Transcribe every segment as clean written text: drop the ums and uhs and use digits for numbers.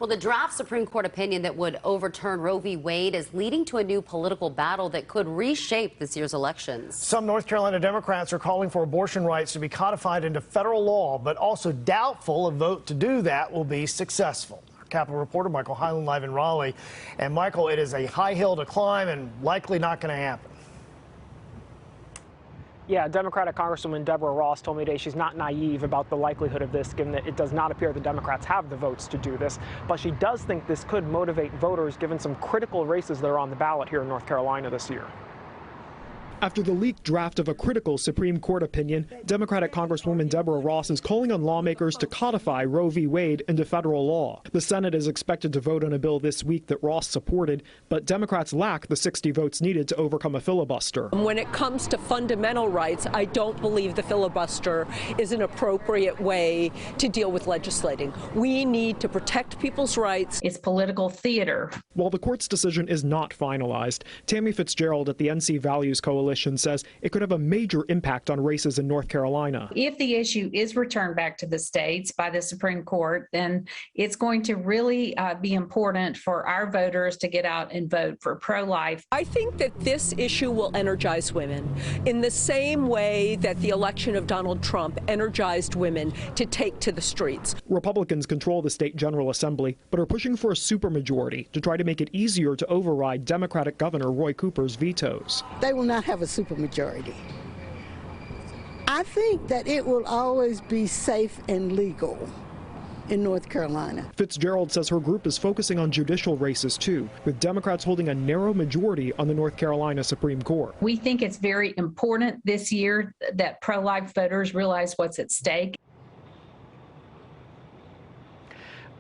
Well, the draft Supreme Court opinion that would overturn Roe v. Wade is leading to a new political battle that could reshape this year's elections. Some North Carolina Democrats are calling for abortion rights to be codified into federal law, but also doubtful a vote to do that will be successful. Our Capitol reporter Michael Hyland live in Raleigh. And Michael, it is a high hill to climb and likely not going to happen. Yeah, Democratic Congresswoman Deborah Ross told me today she's not naive about the likelihood of this, given that it does not appear the Democrats have the votes to do this. But she does think this could motivate voters, given some critical races that are on the ballot here in North Carolina this year. After the leaked draft of a critical Supreme Court opinion, Democratic Congresswoman Deborah Ross is calling on lawmakers to codify Roe v. Wade into federal law. The Senate is expected to vote on a bill this week that Ross supported, but Democrats lack the 60 votes needed to overcome a filibuster. When it comes to fundamental rights, I don't believe the filibuster is an appropriate way to deal with legislating. We need to protect people's rights. It's political theater. While the court's decision is not finalized, Tammy Fitzgerald at the NC Values Coalition says it could have a major impact on races in North Carolina. If the issue is returned back to the states by the Supreme Court, then it's going to really be important for our voters to get out and vote for pro-life. I think that this issue will energize women in the same way that the election of Donald Trump energized women to take to the streets. Republicans control the state General Assembly, but are pushing for a supermajority to try to make it easier to override Democratic Governor Roy Cooper's vetoes. They will not have a supermajority. I think that it will always be safe and legal in North Carolina. Fitzgerald says her group is focusing on judicial races too, with Democrats holding a narrow majority on the North Carolina Supreme Court. We think it's very important this year that pro-life voters realize what's at stake.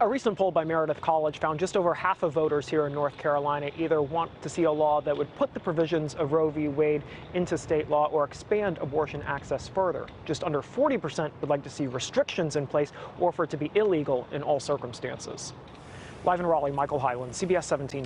A recent poll by Meredith College found just over half of voters here in North Carolina either want to see a law that would put the provisions of Roe v. Wade into state law or expand abortion access further. Just under 40% would like to see restrictions in place or for it to be illegal in all circumstances. Live in Raleigh, Michael Hyland, CBS 17.